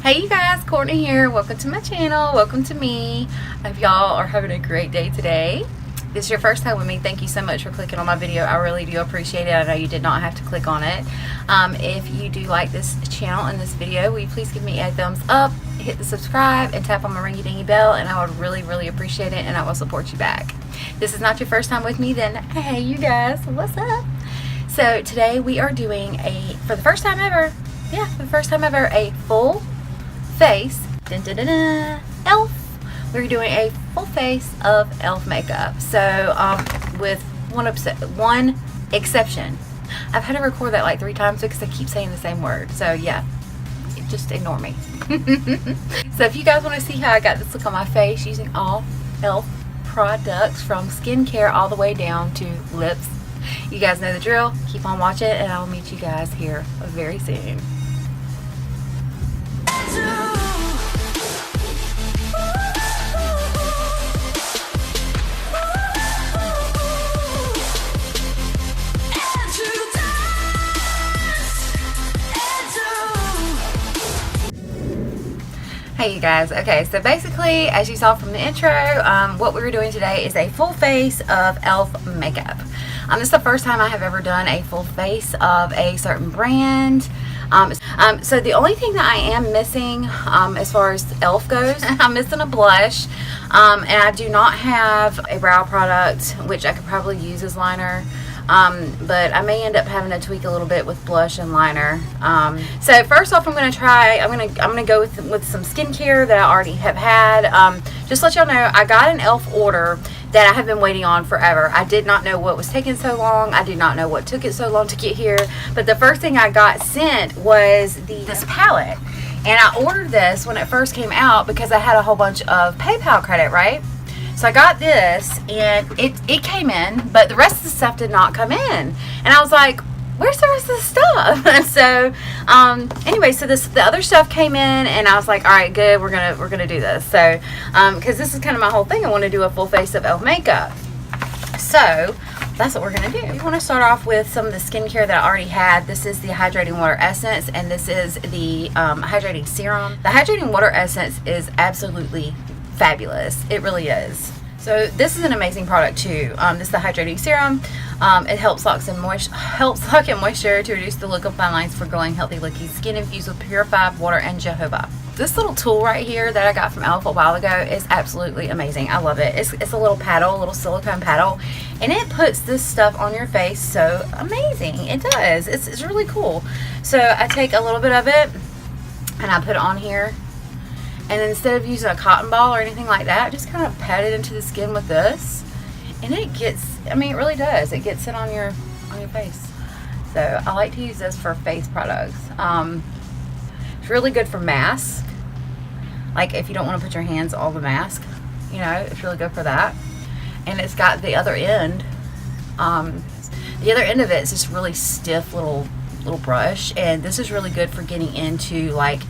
Hey you guys, Courtney here. Welcome to my channel. Welcome to me. I hope y'all are having a great day today. If this is your first time with me, thank you so much for clicking on my video. I really do appreciate it. I know you did not have to click on it. If you do like this channel and this video, will you please give me a thumbs up, hit the subscribe, and tap on my ringy dingy bell, and I would really appreciate it, and I will support you back. If this is not your first time with me, then hey you guys, what's up? So today we are doing for the first time ever, a full face elf. We're doing a full face of elf makeup. So with one exception. I've had to record that like 3 times because I keep saying the same word. So yeah, just ignore me. So if you guys want to see how I got this look on my face using all elf products from skincare all the way down to lips, you guys know the drill. Keep on watching, and I'll meet you guys here very soon. Hey you guys, okay, so basically as you saw from the intro, what we were doing today is a full face of elf makeup. This is the first time I have ever done a full face of a certain brand. So the only thing that I am missing as far as elf goes, I'm missing a blush, and I do not have a brow product, which I could probably use as liner. But I may end up having to tweak a little bit with blush and liner. So first off, I'm gonna go with some skincare that I already have had. Just to let y'all know, I got an elf order that I have been waiting on forever. I did not know what was taking so long. I did not know what took it so long to get here. But the first thing I got sent was this palette, and I ordered this when it first came out because I had a whole bunch of PayPal credit, right? So I got this, and it came in, but the rest of the stuff did not come in. And I was like, where's the rest of the stuff? And so, anyway, so the other stuff came in, and I was like, all right, good, we're gonna do this. So, because this is kind of my whole thing, I want to do a full face of elf makeup. So that's what we're gonna do. We want to start off with some of the skincare that I already had. This is the Hydrating Water Essence, and this is the Hydrating Serum. The Hydrating Water Essence is absolutely fabulous. It really is. So this is an amazing product too. This is the Hydrating Serum. It helps lock in moisture to reduce the look of fine lines for glowing, healthy looking skin infused with purified water and jojoba. This little tool right here that I got from Elf a while ago is absolutely amazing. I love it. It's a little paddle, a little silicone paddle, and it puts this stuff on your face so amazing. It does. It's really cool. So I take a little bit of it and I put it on here. And instead of using a cotton ball or anything like that, just kind of pat it into the skin with this. And it gets, I mean, it really does. It gets it on your face. So I like to use this for face products. It's really good for masks. Like if you don't want to put your hands on the mask, you know, it's really good for that. And it's got the other end. The other end of it is this really stiff little brush. And this is really good for getting into like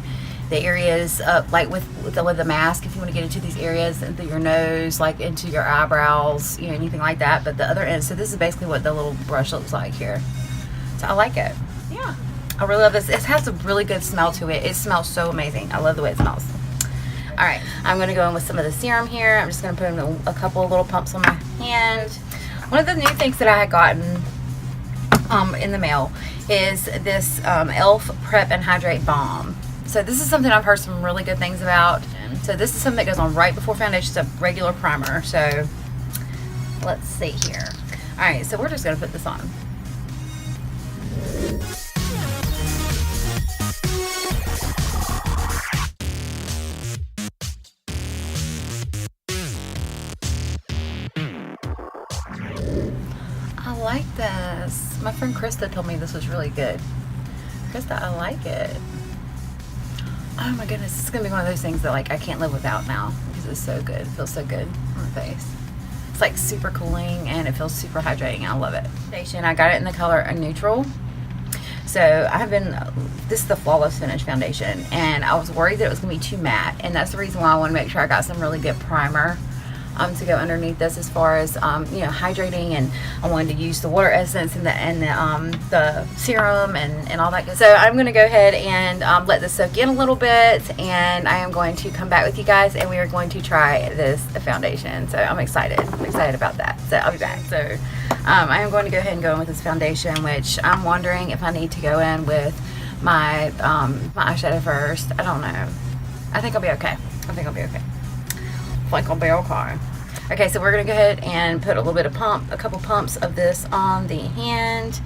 the areas like with the mask, if you want to get into these areas, into your nose, like into your eyebrows, you know, anything like that. But the other end, so this is basically what the little brush looks like here. So I like it. Yeah, I really love this. It has a really good smell to it. It smells so amazing. I love the way it smells. All right, I'm going to go in with some of the serum here. I'm just going to put in a couple of little pumps on my hand. One of the new things that I had gotten in the mail is this Elf Prep and Hydrate Balm. So this is something I've heard some really good things about. So this is something that goes on right before foundation. It's a regular primer. So let's see here. All right, so we're just going to put this on. I like this. My friend Krista told me this was really good. Krista, I like it. Oh my goodness, it's gonna be one of those things that like I can't live without now because it's so good. It feels so good on the face. It's like super cooling and it feels super hydrating. I love it. Foundation, I got it in the color neutral. So this is the Flawless Finish foundation, and I was worried that it was gonna be too matte, and that's the reason why I want to make sure I got some really good primer to go underneath this as far as you know, hydrating, and I wanted to use the water essence and the serum and all that good. So I'm going to go ahead and let this soak in a little bit, and I am going to come back with you guys, and we are going to try this foundation. So I'm excited about that. So I'll be back. So I am going to go ahead and go in with this foundation, which I'm wondering if I need to go in with my my eyeshadow first. I don't know. I think I'll be okay. Okay, so we're gonna go ahead and put a couple pumps of this on the hand,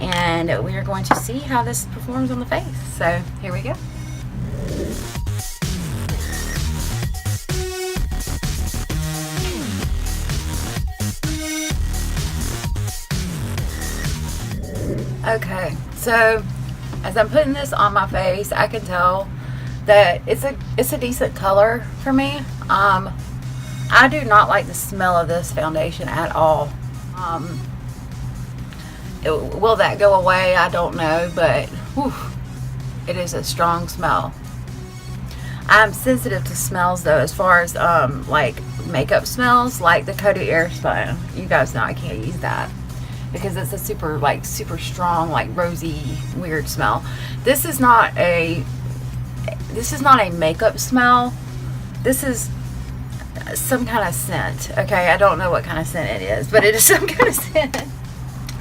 and we are going to see how this performs on the face. So here we go. Okay, so as I'm putting this on my face, I can tell that it's a decent color for me. I do not like the smell of this foundation at all. Will that go away? I don't know, but whew, it is a strong smell. I'm sensitive to smells though, as far as like makeup smells, like the Coty Airspun. You guys know I can't use that because it's a super strong, like rosy, weird smell. This is not a makeup smell. This is some kind of scent. Okay, I don't know what kind of scent it is, but it is some kind of scent.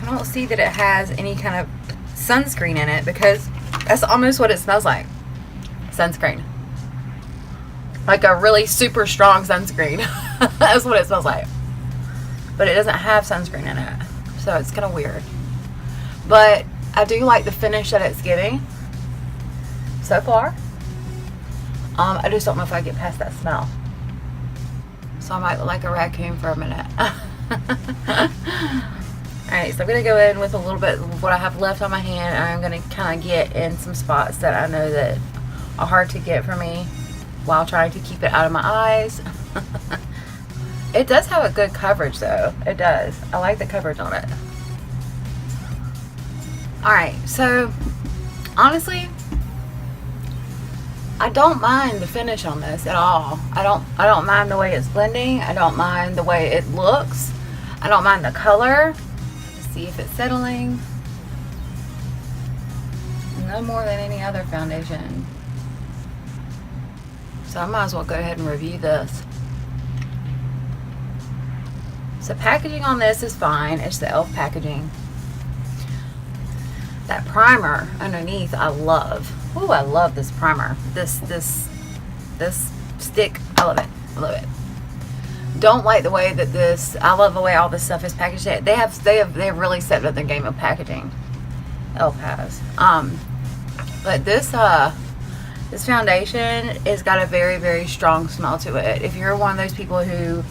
I don't see that it has any kind of sunscreen in it, because that's almost what it smells like. Sunscreen. Like a really super strong sunscreen. That's what it smells like. But it doesn't have sunscreen in it, so it's kind of weird. But I do like the finish that it's giving so far. I just don't know if I get past that smell. So I might look like a raccoon for a minute. Alright, so I'm going to go in with a little bit of what I have left on my hand, and I'm going to kind of get in some spots that I know that are hard to get for me while trying to keep it out of my eyes. It does have a good coverage though. It does. I like the coverage on it. Alright, so honestly, I don't mind the finish on this at all. I don't mind the way it's blending. I don't mind the way it looks. I don't mind the color. Let's see if it's settling. No more than any other foundation. So I might as well go ahead and review this. So packaging on this is fine. It's the e.l.f. packaging. That primer underneath I love. Ooh, I love this primer. This stick. I love it. I love it. Don't like the way that this. I love the way all this stuff is packaged. They have really stepped up their game of packaging. e.l.f. has. But this foundation has got a very strong smell to it. If you're one of those people who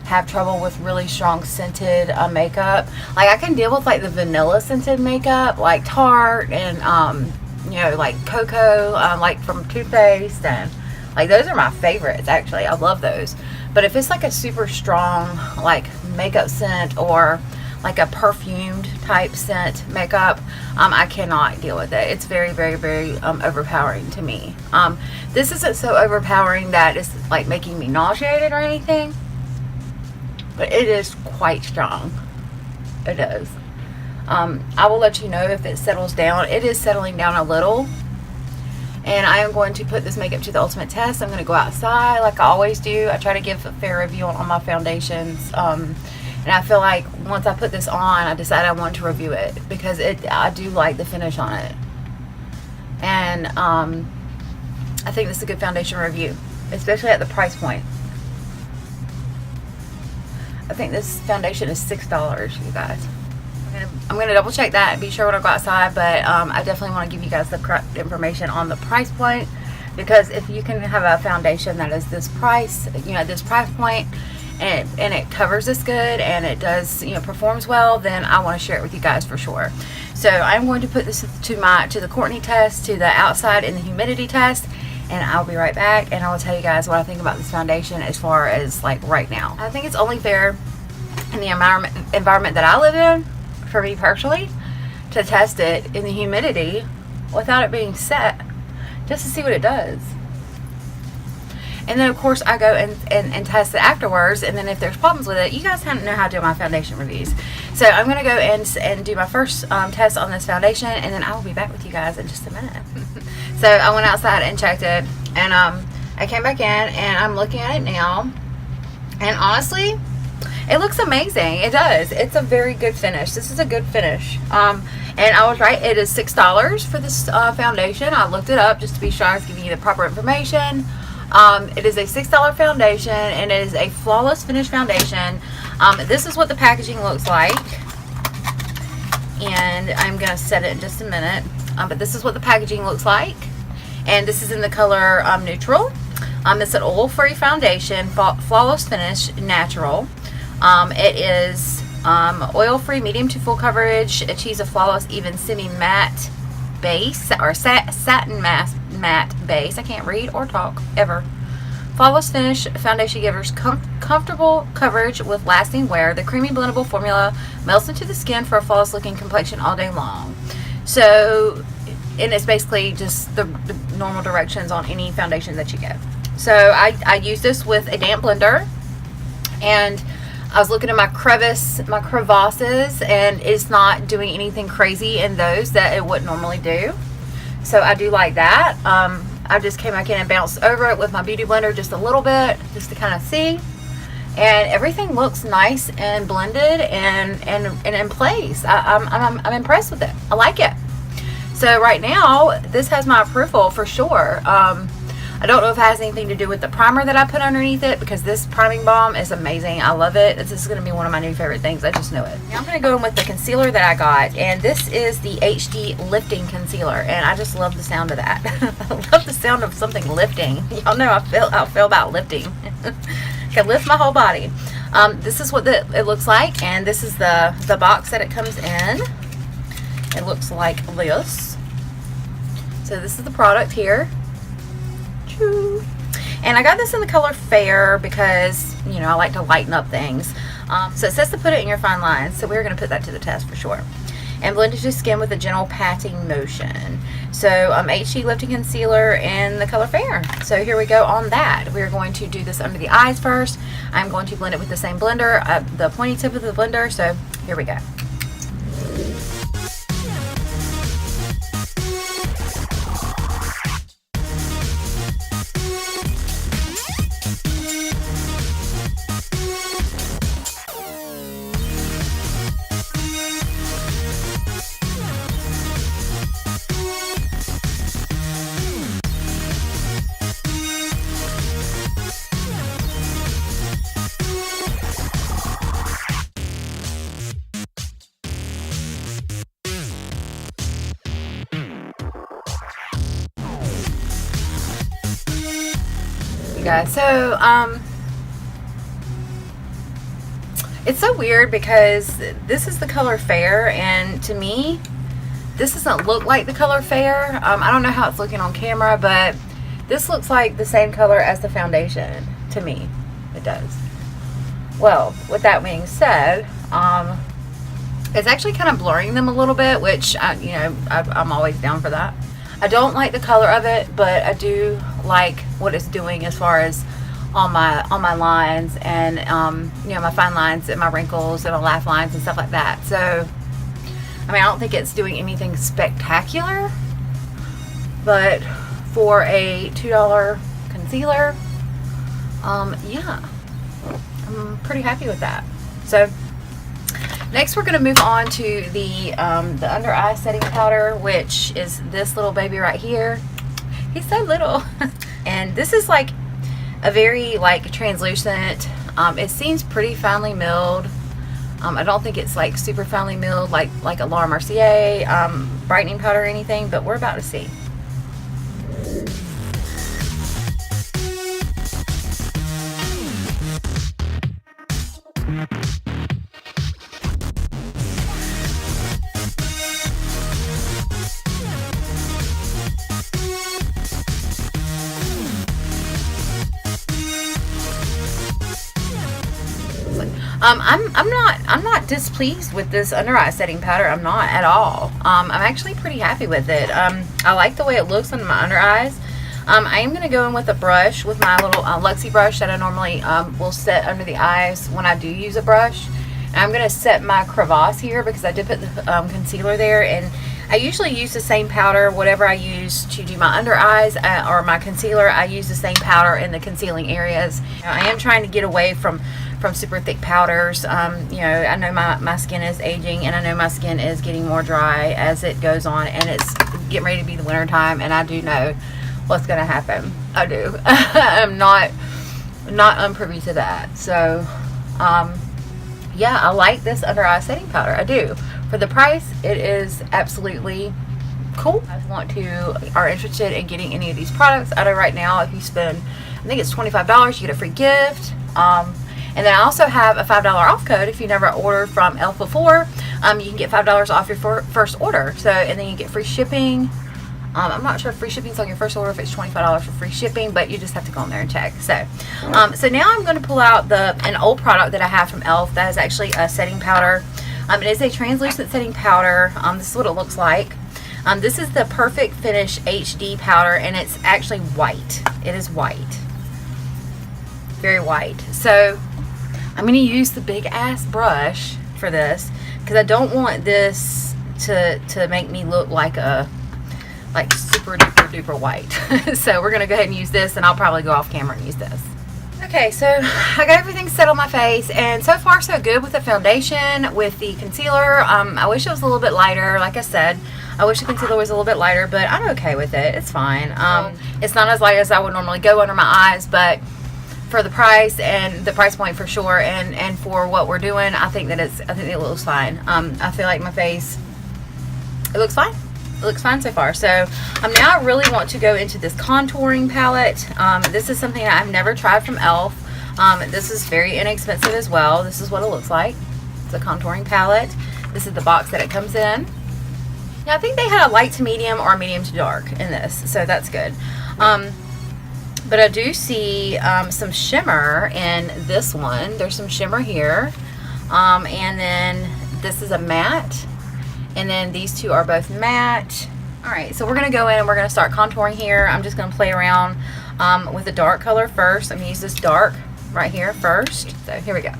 have trouble with really strong scented makeup, like I can deal with like the vanilla scented makeup, like Tarte and you know, like Cocoa, like from Too Faced, and like those are my favorites actually. I love those. But if it's like a super strong like makeup scent, or like a perfumed type scent makeup, I cannot deal with it. It's very overpowering to me. This isn't so overpowering that it's like making me nauseated or anything, but it is quite strong. It is. I will let you know if it settles down. It is settling down a little, and I am going to put this makeup to the ultimate test. I'm going to go outside like I always do. I try to give a fair review on all my foundations, and I feel like once I put this on, I decided I want to review it because I do like the finish on it, and I think this is a good foundation review, especially at the price point. I think this foundation is $6, you guys. I'm going to double check that and be sure when I go outside, but I definitely want to give you guys the correct information on the price point, because if you can have a foundation that is this price, you know, this price point, and it covers this good, and it does, you know, performs well, then I want to share it with you guys for sure. So I'm going to put this to the Courtney test, to the outside and the humidity test, and I'll be right back, and I will tell you guys what I think about this foundation as far as like right now. I think it's only fair in the environment that I live in, for me personally, to test it in the humidity without it being set, just to see what it does. And then of course I go and test it afterwards, and then if there's problems with it, you guys kind of know how to do my foundation reviews. So I'm going to go and do my first test on this foundation, and then I will be back with you guys in just a minute. So I went outside and checked it, and I came back in and I'm looking at it now, and honestly, it looks amazing. It does. It's a very good finish. This is a good finish. And I was right. It is $6 for this foundation. I looked it up just to be sure I was giving you the proper information. It is a $6 foundation, and it is a flawless finish foundation. This is what the packaging looks like, and I'm going to set it in just a minute. But this is what the packaging looks like, and this is in the color neutral. It's an oil-free foundation, flawless finish, natural. It is oil-free, medium to full coverage, achieves a flawless, even semi-matte base, or satin matte base. I can't read or talk ever. Flawless finish foundation gives comfortable coverage with lasting wear. The creamy blendable formula melts into the skin for a flawless looking complexion all day long. So, and it's basically just the normal directions on any foundation that you get. So I use this with a damp blender, and I was looking at my crevasses, and it's not doing anything crazy in those that it would normally do. So I do like that. I just came back in and bounced over it with my beauty blender just a little bit, just to kind of see. And everything looks nice and blended and in place. I'm impressed with it. I like it. So right now, this has my approval for sure. I don't know if it has anything to do with the primer that I put underneath it, because this priming balm is amazing. I love it. This is going to be one of my new favorite things. I just know it. Now I'm going to go in with the concealer that I got, and this is the HD Lifting Concealer, and I just love the sound of that. I love the sound of something lifting. Y'all know how I feel about lifting. Can lift my whole body. This is what it looks like, and this is the box that it comes in. It looks like this. So this is the product here. And I got this in the color Fair because, you know, I like to lighten up things. So it says to put it in your fine lines, so we're going to put that to the test for sure. And blend it to skin with a gentle patting motion. So HD Lifting Concealer in the color Fair. So here we go on that. We're going to do this under the eyes first. I'm going to blend it with the same blender, the pointy tip of the blender. So here we go. Guys, so it's so weird because this is the color Fair, and to me this doesn't look like the color Fair. I don't know how it's looking on camera, but this looks like the same color as the foundation to me. It does. Well, with that being said, it's actually kind of blurring them a little bit, which I'm always down for that. I don't like the color of it, but I do like what it's doing as far as on my lines and my fine lines and my wrinkles and my laugh lines and stuff like that. So I mean, I don't think it's doing anything spectacular, but for a $2 concealer, yeah, I'm pretty happy with that. So next, we're going to move on to the under eye setting powder, which is this little baby right here. He's so little. And this is like a very like translucent. It seems pretty finely milled. I don't think it's like super finely milled like a Laura Mercier brightening powder or anything, but we're about to see. I'm not displeased with this under eye setting powder. I'm not at all. I'm actually pretty happy with it. I like the way it looks on my under eyes. I am going to go in with a brush, with my little Luxie brush that I normally will set under the eyes when I do use a brush. And I'm going to set my crevasse here because I did put the concealer there, and I usually use the same powder, whatever I use to do my under eyes or my concealer. I use the same powder in the concealing areas. I am trying to get away from super thick powders. You know, I know my skin is aging, and I know my skin is getting more dry as it goes on, and it's getting ready to be the winter time, and I do know what's going to happen. I do. I'm not unprivy to that. So, yeah, I like this under eye setting powder. I do. For the price, it is absolutely cool. If you are interested in getting any of these products, I know right now if you spend, I think it's $25, you get a free gift. And then I also have a $5 off code. If you never ordered from e.l.f. before, you can get $5 off your first order. So, and then you get free shipping. I'm not sure if free shipping is on your first order, if it's $25 for free shipping, but you just have to go in there and check. So, so now I'm going to pull out an old product that I have from e.l.f. that is actually a setting powder. It is a translucent setting powder. This is what it looks like. This is the Perfect Finish HD powder, and it's actually white. It is white. Very white. So I'm going to use the big ass brush for this because I don't want this to make me look like super duper duper white. So we're going to go ahead and use this, and I'll probably go off camera and use this. Okay, so I got everything set on my face, and so far so good with the foundation, with the concealer. I wish it was a little bit lighter. Like I said, I wish the concealer was a little bit lighter, but I'm okay with it. It's fine. It's not as light as I would normally go under my eyes, but for the price and the price point for sure, and for what we're doing, I think it looks fine. I feel like my face, it looks fine. It looks fine so far. So now I really want to go into this contouring palette. This is something that I've never tried from e.l.f. This is very inexpensive as well. This is what it looks like. It's a contouring palette. This is the box that it comes in. Now I think they had a light to medium or a medium to dark in this, so that's good. But I do see some shimmer in this one. There's some shimmer here, and then this is a matte. And then these two are both matte. Alright, so we're going to go in and we're going to start contouring here. I'm just going to play around with the dark color first. I'm going to use this dark right here first. So here we go.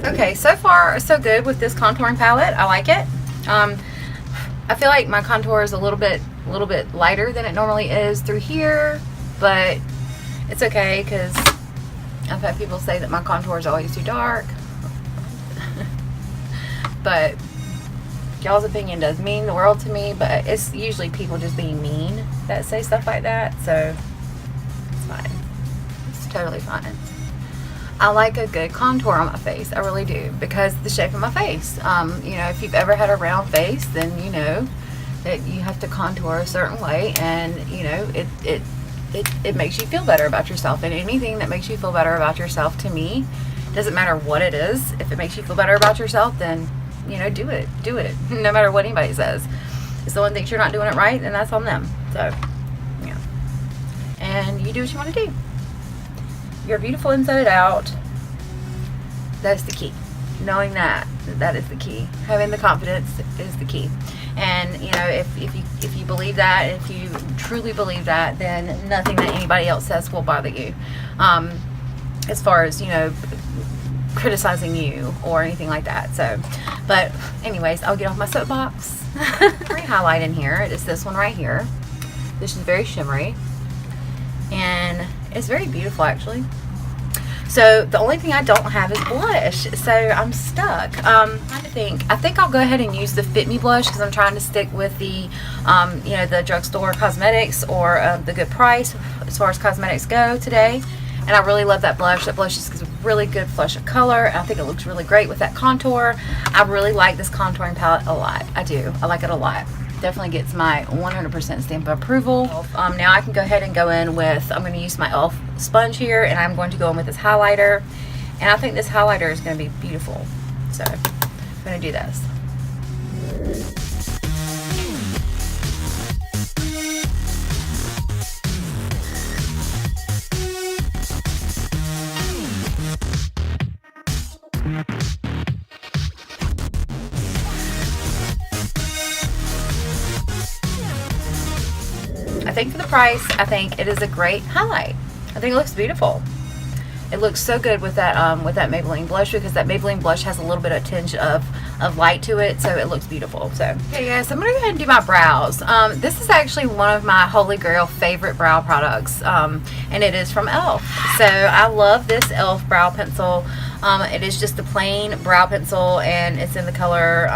Okay, so far so good with this contouring palette. I like it. I feel like my contour is a little bit lighter than it normally is through here, but it's okay because I've had people say that my contour is always too dark. But y'all's opinion does mean the world to me, but it's usually people just being mean that say stuff like that, so it's fine. It's totally fine. I like a good contour on my face. I really do, because the shape of my face. You know, if you've ever had a round face, then you know that you have to contour a certain way, and you know it makes you feel better about yourself. And anything that makes you feel better about yourself, to me, doesn't matter what it is. If it makes you feel better about yourself, then you know, do it. No matter what anybody says. If someone thinks you're not doing it right, then that's on them. So yeah, and you do what you want to do. You're beautiful inside and out. That's the key. Knowing that is the key. Having the confidence is the key. And you know, if you believe that, if you truly believe that, then nothing that anybody else says will bother you. as far as, you know, criticizing you or anything like that. So, but anyways, I'll get off my soapbox. Free highlight in here. It is this one right here. This is very shimmery and it's very beautiful actually. So the only thing I don't have is blush, so I'm stuck. I'm trying to think. I think I'll go ahead and use the Fit Me blush because I'm trying to stick with the, you know, the drugstore cosmetics or the good price as far as cosmetics go today. And I really love that blush. That blush is a really good flush of color. I think it looks really great with that contour. I really like this contouring palette a lot. I do. I like it a lot. Definitely gets my 100% stamp of approval. Now I can go ahead and go in with, I'm going to use my e.l.f. sponge here, and I'm going to go in with this highlighter. And I think this highlighter is going to be beautiful. So I'm going to do this. I think for the price, I think it is a great highlight. I think it looks beautiful. It looks so good with that Maybelline blush because that Maybelline blush has a little bit of tinge of light to it, so it looks beautiful. So okay guys, I'm gonna go ahead and do my brows. This is actually one of my holy grail favorite brow products, and it is from e.l.f. So I love this e.l.f. brow pencil. It is just a plain brow pencil and it's in the color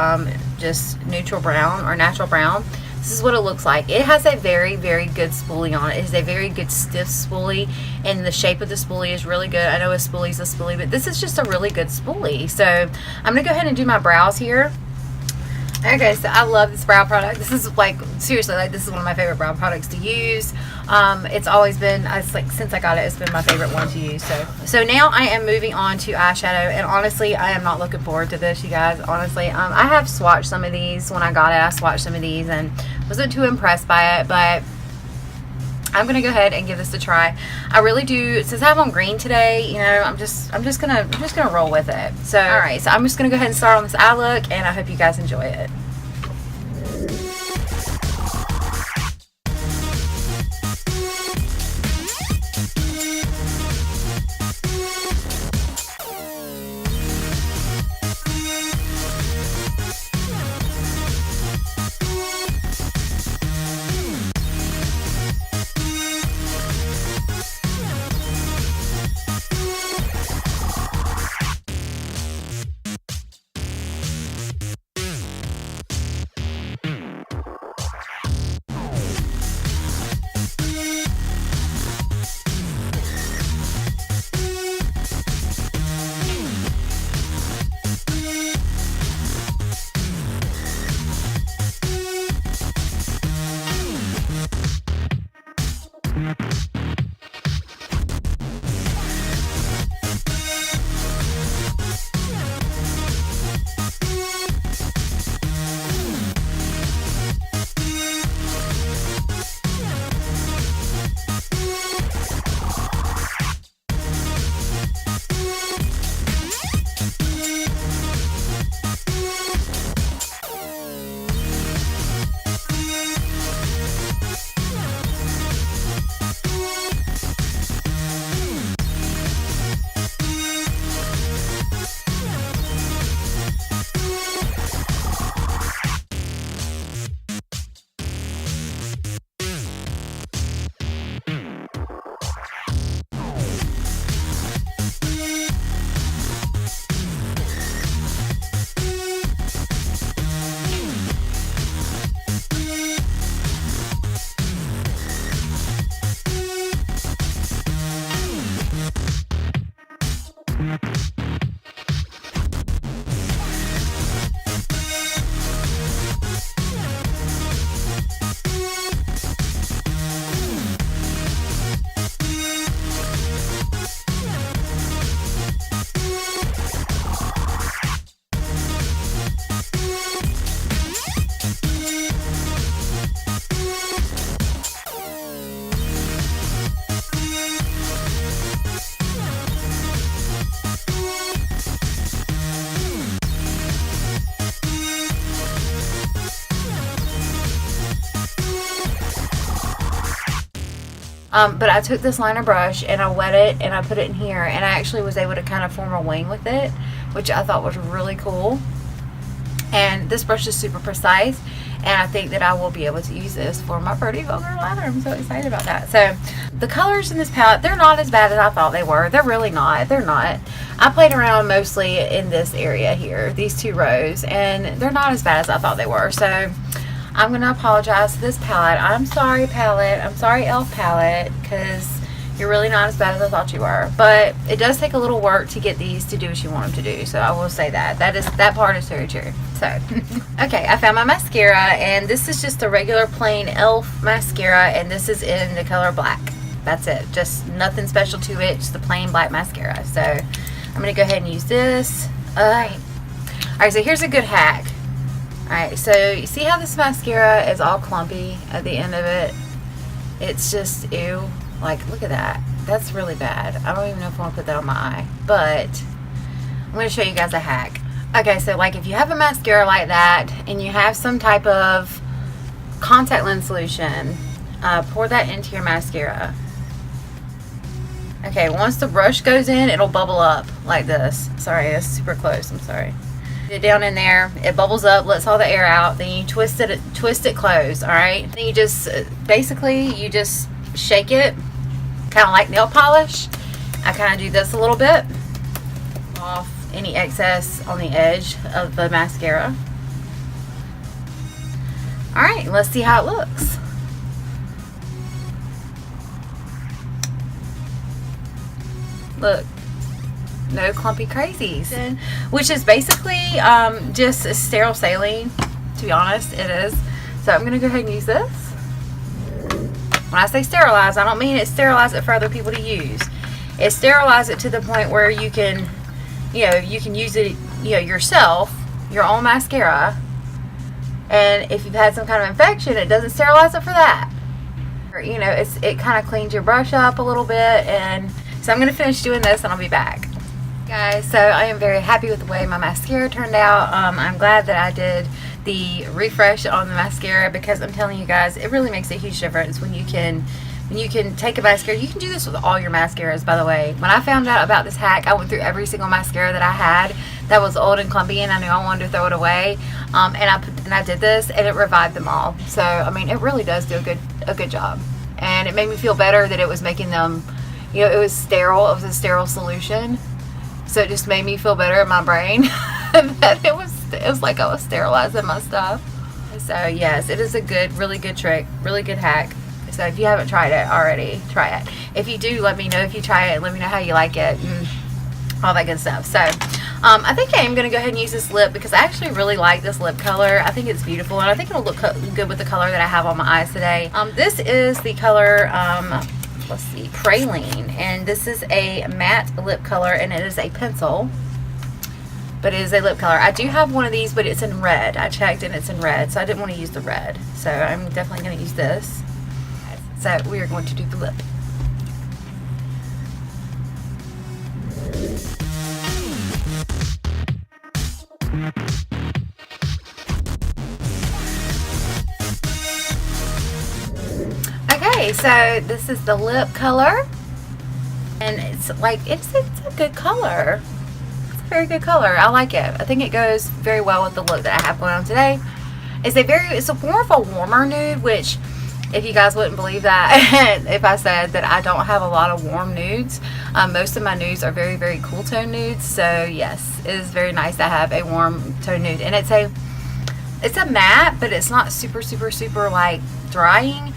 just neutral brown or natural brown. This is what it looks like. It has a very, very good spoolie on it. It is a very good stiff spoolie, and the shape of the spoolie is really good. I know a spoolie is a spoolie, but this is just a really good spoolie. So I'm going to go ahead and do my brows here. Okay, so I love this brow product. This is like, seriously, like this is one of my favorite brow products to use. It's always been, it's like since I got it, it's been my favorite one to use. So now I am moving on to eyeshadow, and honestly, I am not looking forward to this, you guys. Honestly, I have swatched some of these when I got it. I swatched some of these and wasn't too impressed by it, but I'm gonna go ahead and give this a try. I really do, since I have on green today, you know, I'm just gonna roll with it. So all right, so I'm just gonna go ahead and start on this eye look, and I hope you guys enjoy it. But I took this liner brush and I wet it and I put it in here, and I actually was able to kind of form a wing with it, which I thought was really cool. And this brush is super precise, and I think that I will be able to use this for my pretty vulgar liner. I'm so excited about that. So the colors in this palette, they're not as bad as I thought they were. They're really not. They're not. I played around mostly in this area here, these 2 rows, and they're not as bad as I thought they were. So I'm going to apologize to this palette. I'm sorry, palette. I'm sorry, e.l.f. palette, because you're really not as bad as I thought you were. But it does take a little work to get these to do what you want them to do. So I will say that. That part is very true. So, okay, I found my mascara, and this is just a regular plain e.l.f. mascara, and this is in the color black. That's it. Just nothing special to it. Just the plain black mascara. So I'm going to go ahead and use this. Alright, so here's a good hack. Alright, so you see how this mascara is all clumpy at the end of it? It's just, ew. Like, look at that. That's really bad. I don't even know if I want to put that on my eye. But I'm going to show you guys a hack. Okay, so like if you have a mascara like that and you have some type of contact lens solution, pour that into your mascara. Okay, once the brush goes in, it'll bubble up like this. Sorry, that's super close. I'm sorry. Get it down in there. It bubbles up, lets all the air out. Then you twist it closed. All right. Then you just basically shake it, kind of like nail polish. I kind of do this a little bit off any excess on the edge of the mascara. All right, let's see how it looks. Look, no clumpy crazies, which is basically just a sterile saline. To be honest, it is. So I'm gonna go ahead and use this. When I say sterilize, I don't mean it sterilize it for other people to use. It sterilize it to the point where you can, you can use it, yourself, your own mascara. And if you've had some kind of infection, it doesn't sterilize it for that. Or, it kind of cleans your brush up a little bit. And so I'm going to finish doing this and I'll be back. Guys, so I am very happy with the way my mascara turned out. I'm glad that I did the refresh on the mascara, because I'm telling you guys, it really makes a huge difference when you can take a mascara. You can do this with all your mascaras, by the way. When I found out about this hack, I went through every single mascara that I had that was old and clumpy, and I knew I wanted to throw it away. And I did this, and it revived them all. So I mean, it really does do a good job, and it made me feel better that it was making them, it was sterile. It was a sterile solution, so it just made me feel better in my brain that it was like I was sterilizing my stuff. So yes, it is a really good trick, really good hack. So if you haven't tried it already, try it. If you do, let me know if you try it. Let me know how you like it and all that good stuff. So I think I am going to go ahead and use this lip, because I actually really like this lip color. I think it's beautiful, and I think it'll look good with the color that I have on my eyes today. This is the color, let's see, Praline, and this is a matte lip color, and it is a pencil. But it is a lip color. I do have one of these, but it's in red. I checked and it's in red, so I didn't want to use the red. So I'm definitely going to use this. So we are going to do the lip. Okay, so this is the lip color. And it's a good color. Very good color. I like it. I think it goes very well with the look that I have going on today. It's more of a warmer nude, which, if you guys wouldn't believe that if I said that I don't have a lot of warm nudes, most of my nudes are very, very cool tone nudes. So yes, it is very nice to have a warm tone nude, and it's a matte, but it's not super like drying.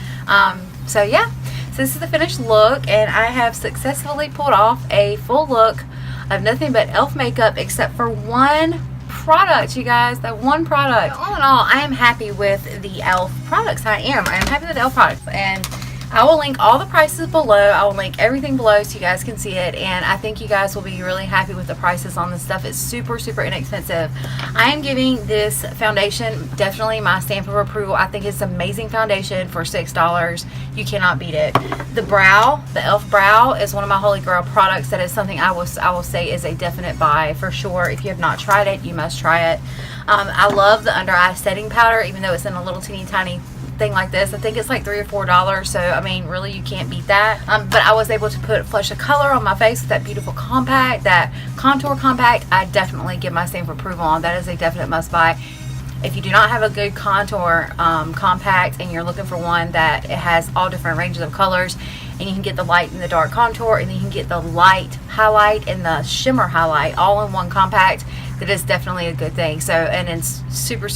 So yeah, so this is the finished look, and I have successfully pulled off a full look of nothing but e.l.f. makeup except for one product, you guys. That one product. So all in all, I am happy with the e.l.f. products. I am happy with the e.l.f. products, and I will link all the prices below. I will link everything below so you guys can see it, and I think you guys will be really happy with the prices on this stuff. It's super inexpensive. I am giving this foundation definitely my stamp of approval. I think it's an amazing foundation for $6. You cannot beat it. The brow, the e.l.f. brow, is one of my holy grail products. That is something I will say is a definite buy for sure. If you have not tried it, you must try it. I love the under eye setting powder, even though it's in a little teeny tiny thing like this. I think it's like $3 or $4, so I mean really you can't beat that. But I was able to put flush of color on my face with that beautiful compact, that contour compact. I definitely give my stamp of approval on. That is a definite must buy. If you do not have a good contour compact and you're looking for one that it has all different ranges of colors, and you can get the light and the dark contour, and then you can get the light highlight and the shimmer highlight all in one compact, that is definitely a good thing. So, and it's super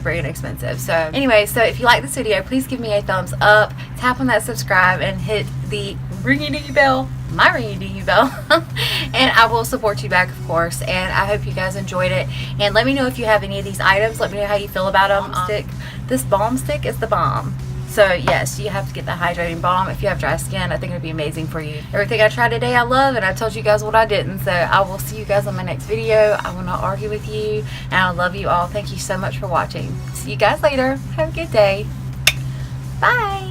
inexpensive. So anyway, so if you like this video, please give me a thumbs up, tap on that subscribe, and hit the ringy-dingy bell, my ringy-dingy bell, and I will support you back, of course. And I hope you guys enjoyed it, and let me know if you have any of these items. Let me know how you feel about them. This balm stick is the bomb. So yes, you have to get the hydrating balm if you have dry skin. I think it would be amazing for you. Everything I tried today I love, and I told you guys what I didn't. So I will see you guys on my next video. I will not argue with you, and I love you all. Thank you so much for watching. See you guys later. Have a good day. Bye.